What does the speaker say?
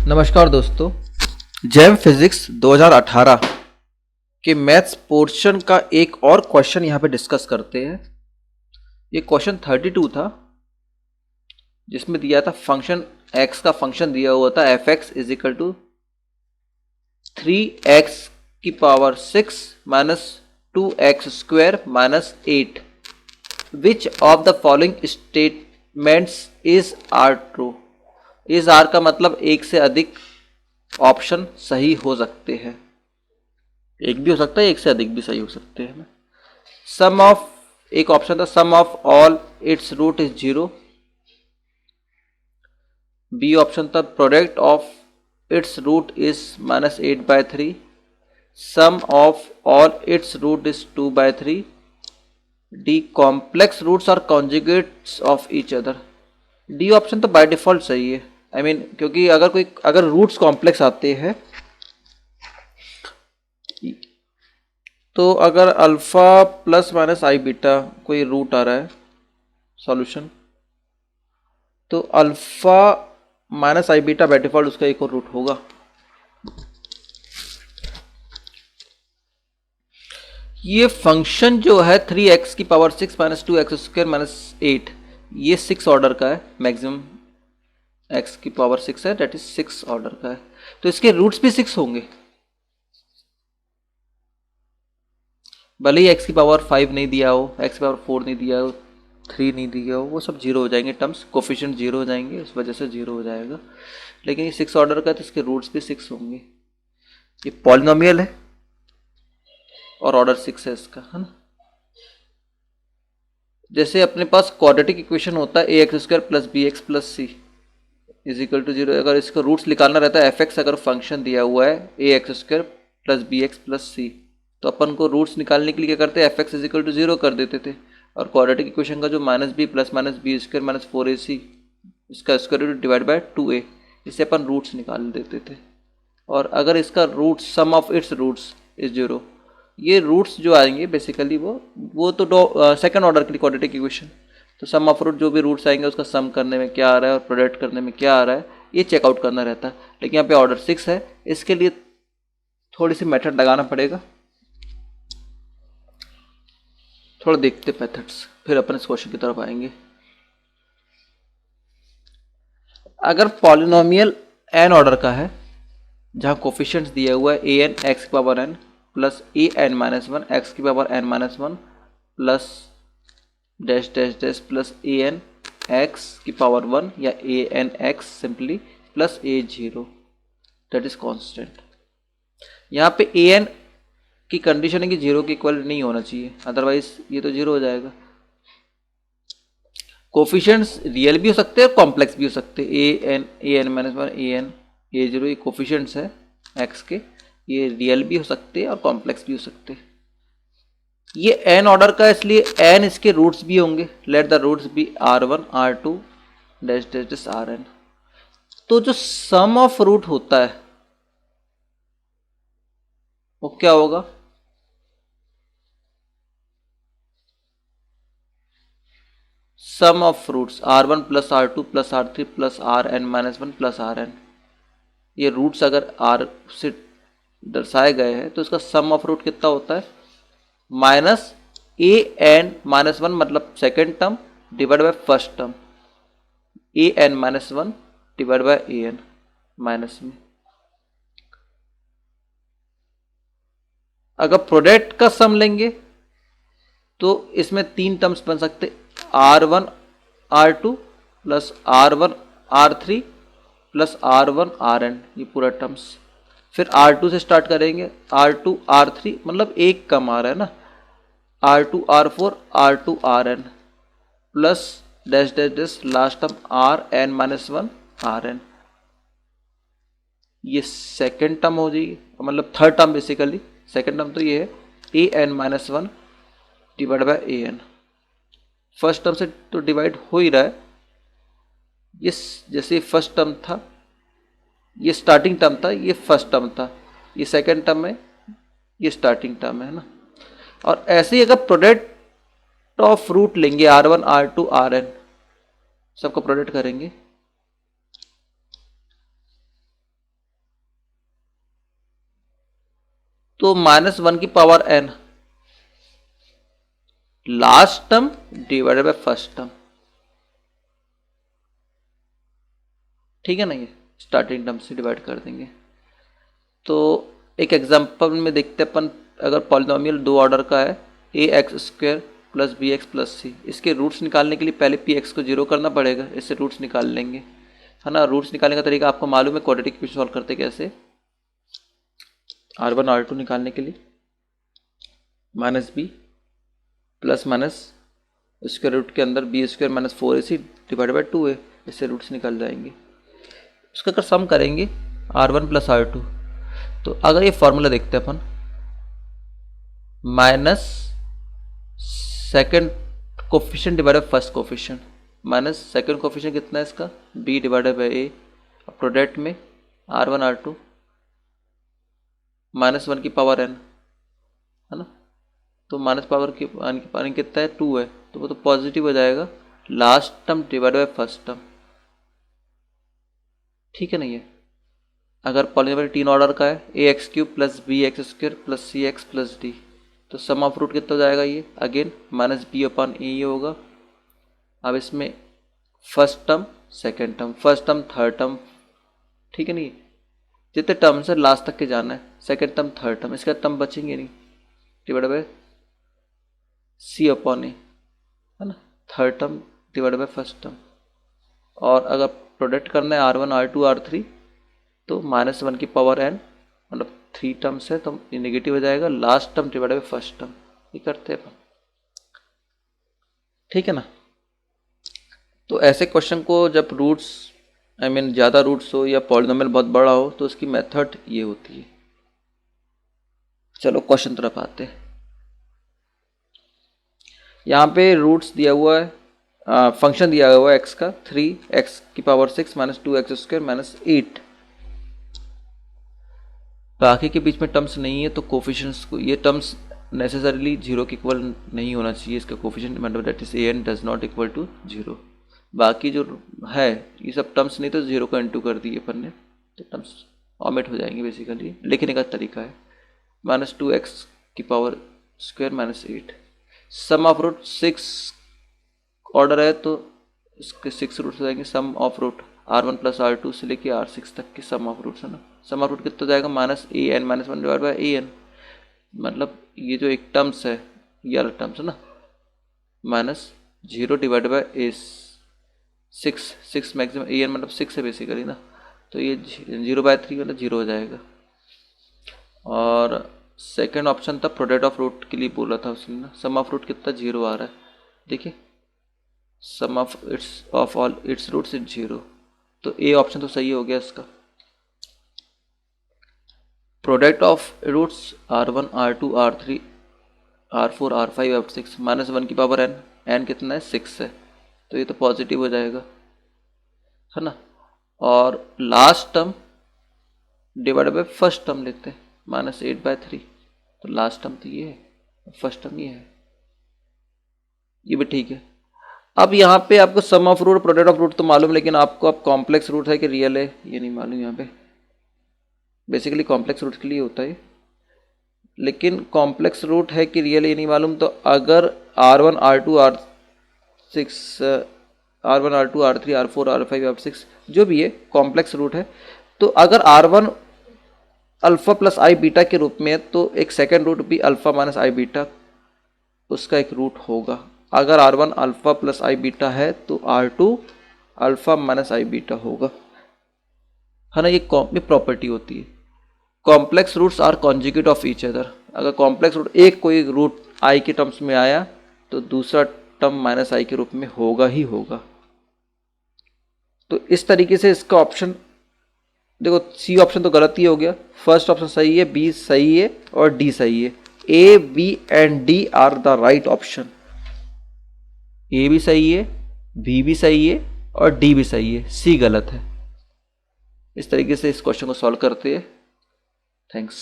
नमस्कार दोस्तों, jam physics 2018 के मैथ्स पोर्शन का एक और क्वेश्चन यहाँ पे डिस्कस करते हैं। ये क्वेश्चन 32 था, जिसमें दिया था फंक्शन x का फंक्शन दिया हुआ था F X is equal to 3x की power 6 minus 2x square minus 8। Which of the following statements is are true. इस आर का मतलब एक से अधिक ऑप्शन सही हो सकते हैं। एक भी हो सकता है, एक से अधिक भी सही हो सकते हैं। सम ऑफ, एक ऑप्शन था sum of all its root is 0। B option था product of its root is -8/3। Sum of all its root is 2/3। D complex roots are conjugates of each other. D option तो by default सही है। क्योंकि अगर roots complex आते हैं तो अगर अल्फा प्लस माइनस आई बीटा कोई रूट आ रहा है सॉल्यूशन, तो alpha minus I beta by default उसका एक और रूट होगा। ये फंक्शन जो है 3x की power 6 minus 2x square minus 8, ये 6 ऑर्डर का है। मैक्सिमम x की पावर 6 है, डेट इज 6 ऑर्डर का है, तो इसके रूट्स भी 6 होंगे। भले ही x की पावर 5 नहीं दिया हो, x की पावर 4 नहीं दिया हो, 3 नहीं दिया हो, वो सब जीरो हो जाएंगे। टर्म्स कोफिशिएंट जीरो हो जाएंगे, इस वजह से जीरो हो जाएगा। लेकिन ये 6 ऑर्डर का है तो इसके रूट्स भी 6 होंगे। ये पॉलिनोमियल है और ऑर्डर 6 है इसका, है ना। जैसे अपने पास क्वाड्रेटिक इक्वेशन होता है ax square plus B X plus C is equal to 0। अगर इसका रूट्स निकालना रहता है एफ एक्स, अगर फंक्शन दिया हुआ है ax square plus B X plus C, तो अपन को रूट्स निकालने के लिए क्या करते हैं, F X is equal to 0 कर देते थे। और क्वाड्रेटिक इक्वेशन का जो minus B plus minus B square minus 4ac, इसका square root divide by 2a, इससे अपन रूट्स निकाल देते थे। और अगर इसका root sum of its roots is 0, ये रूट्स जो आएंगे बेसिकली वो तो सेकंड ऑर्डर के लिए क्वाड्रेटिक इक्वेशन, तो सम ऑफ रूट जो भी रूट्स आएंगे उसका सम करने में क्या आ रहा है और प्रोडक्ट करने में क्या आ रहा है, ये चेकआउट करना रहता है। लेकिन यहाँ पे ऑर्डर 6 है, इसके लिए थोड़ी सी मेथड लगाना पड़ेगा। थोड़ा देखते मेथड्स, फिर अपन इस क्वेश्चन की तरफ आएंगे। अगर पॉलिनोमियल n ऑर्डर का है, जहाँ कोफिशिएंट्स दिया हुआ है a n x की power n plus a n minus 1 x की power n minus 1 plus dash dash dash plus a n x की पावर 1 या a n x simply plus a 0, that is constant. यहाँ पे a n की condition है कि 0 के equal नहीं होना चाहिए, अदरवाइज ये तो 0 हो जाएगा। कोफिशिएंट्स रियल भी हो सकते हैं और कॉम्प्लेक्स भी हो सकते हैं। a n minus 1 a n a 0 ये कोफिशिएंट्स है x के, ये रियल भी हो सकते हैं और कॉम्प्लेक्स भी हो सकते हैं। ये n ऑर्डर का है, इसलिए n इसके रूट्स भी होंगे। Let the roots be r1 r2 dash dash dash rn। तो जो सम ऑफ रूट होता है वो क्या होगा, sum of roots r1 plus r2 plus r3 plus rn minus 1 plus rn। ये रूट्स अगर r से दर्शाए गए हैं तो इसका सम ऑफ रूट कितना होता है, माइनस ए एन माइनस 1 मतलब second term divide by first term, A N minus 1 divide by A N minus में। अगर प्रोडक्ट का सम लेंगे तो इसमें 3 टर्म्स बन सकते, r1 r2 plus r1 r3 plus r1 rn, ये पूरा टर्म्स। फिर r2 से स्टार्ट करेंगे, r2 r3 मतलब एक कम आ रहा है ना, r2 r4 r2 rn plus dash dash dash last term rn minus 1 rn। ये सेकेंड टर्म हो जाएगी, मतलब third term basically. Second term तो ये है A N minus 1 divide by A N. First term से तो डिवाइड हो ही रहा है, ये जैसे फर्स्ट टर्म था, ये स्टार्टिंग टर्म था, ये फर्स्ट टर्म था, ये सेकेंड टर्म है, ये स्टार्टिंग टर्म है ना। और ऐसे ही अगर प्रोडक्ट ऑफ रूट लेंगे r1 r2 rn, सबका प्रोडक्ट करेंगे तो -1 की power n last term divided by first term, ठीक है ना। ये स्टार्टिंग टर्म से डिवाइड कर देंगे। तो एक एग्जांपल में देखते हैं अपन, अगर पॉलिनोमियल दो ऑर्डर का है ax² प्लस bx प्लस सी, इसके रूट्स निकालने के लिए पहले px को 0 करना पड़ेगा, इससे रूट्स निकाल लेंगे, है ना। रूट्स निकालने का तरीका आपको मालूम है, क्वाड्रेटिक इक्वेशन सॉल्व करते कैसे। r1 r2 निकालने के लिए -b plus minus square root के अंदर b² - 4ac divide by 2a, इससे रूट्स निकल जाएंगे। उसका अगर सम करेंगे r1 प्लस r2, तो अगर ये फॉर्मूला देखते हैं अपन, minus second coefficient divide by first coefficient, minus second coefficient कितना है इसका b divided by a, product में r1 r2 -1 की पावर n, है ना। तो माइनस पावर की n कितना है 2 है, तो वो तो पॉजिटिव हो जाएगा, last term divide by first term, ठीक है ना। ये अगर पॉलिनोमियल 3 ऑर्डर का है ax³ plus bx² plus cx plus d, तो सम ऑफ रूट कितना हो जाएगा, ये अगेन -b/a होगा। अब इसमें first term second term, first term third term, ठीक है नहीं। जितने टर्म से लास्ट तक के जाना है, सेकेंड टर्म थर्ड टर्म, इसका टर्म बचेंगे नहीं, डिवाइड बाय c/a, है ना। Third term divide by first term. और अगर प्रोडक्ट करना है r1 r2 r3, तो -1 की पावर n, मतलब 3 टर्म्स है तो ये नेगेटिव हो जाएगा, last term divide by first term, ये करते हैं अपन, ठीक है ना। तो ऐसे क्वेश्चन को जब रूट्स ज़्यादा रूट्स हो या पॉलिनोमियल बहुत बड़ा हो, तो उसकी मेथड ये होती है। चलो क्वेश्चन तरफ आते हैं। यहाँ पे रूट्स दिया हुआ है, फंक्शन दिया हुआ है x का 3x⁶ - 2x² - 8, बाकी के बीच में टर्म्स नहीं है, तो कोफिशिएंट्स को, ये टर्म्स नेसेसरीली 0 के इक्वल नहीं होना चाहिए, इसका कोफिशिएंट मतलब that is an does not equal to 0। बाकी जो है ये सब टर्म्स नहीं, तो 0 को इंटू कर दिए अपन ने, तो टर्म्स ऑमिट हो जाएंगे। बेसिकली लिखने का तरीका है -2x⁴ - 8, some of root 6 order है तो इसके 6 रूट्स हो जाएंगे। सम of root r1 plus r2 से लेके r6 तक के सम ऑफ रूट्स है ना। सम ऑफ रूट कितना हो जाएगा -an - 1 डिवाइड बाई an, मतलब ये जो एक टर्म्स है ये अलग टर्म्स है ना, -0 divide by a6 maximum, an मतलब 6 है बेसिकली ना, तो ये 0/3 मतलब 0 हो जाएगा। और सेकेंड ऑप्शन था प्रोडक्ट ऑफ रूट के लिए बोला था उसने ना, सम ऑफ रूट कितना 0 आ रहा है, देखिए sum of all its roots is 0, तो ए ऑप्शन तो सही हो गया इसका। Product of roots r1 r2 r3 r4 r5 r6 -1 की पावर n, n कितना है 6 है, तो ये तो पॉजिटिव हो जाएगा, है ना। और last term divide by first term लेते हैं -8/3, तो लास्ट टर्म तो ये है, फर्स्ट टर्म ये है, ये भी ठीक है। अब यहाँ पे आपको sum of root product of root तो मालूम, लेकिन आपको अब कॉम्प्लेक्स रूट है कि रियल है ये नहीं मालूम। यहाँ पे बेसिकली कॉम्प्लेक्स रूट के लिए होता है, लेकिन कॉम्प्लेक्स रूट है कि रियल ये नहीं मालूम। तो अगर r1 r2 r3 r4 r5 r6 जो भी है कॉम्प्लेक्स रूट है, तो अगर r1 अल्फा प्लस आई बीटा के रूप में है, तो एक सेकेंड रूट भी अल्फा माइनस आई बीटा उसका एक रूट होगा। अगर r1 अल्फा प्लस आई बीटा है तो r2 अल्फा माइनस आई बीटा होगा, है ना। ये प्रॉपर्टी होती है। Complex roots are conjugate of each other. अगर कॉम्प्लेक्स रूट एक कोई रूट आई के टर्म्स में आया तो दूसरा टर्म माइनस आई के रूप में होगा ही होगा। तो इस तरीके से इसका ऑप्शन देखो, सी ऑप्शन तो गलत ही हो गया, फर्स्ट ऑप्शन सही है, बी सही है और डी सही है। A B and D are the right option. A भी सही है, बी भी सही है और डी भी सही है, सी गलत है। इस तरीके से इस क्वेश्चन को सॉल्व करते हैं। थैंक्स।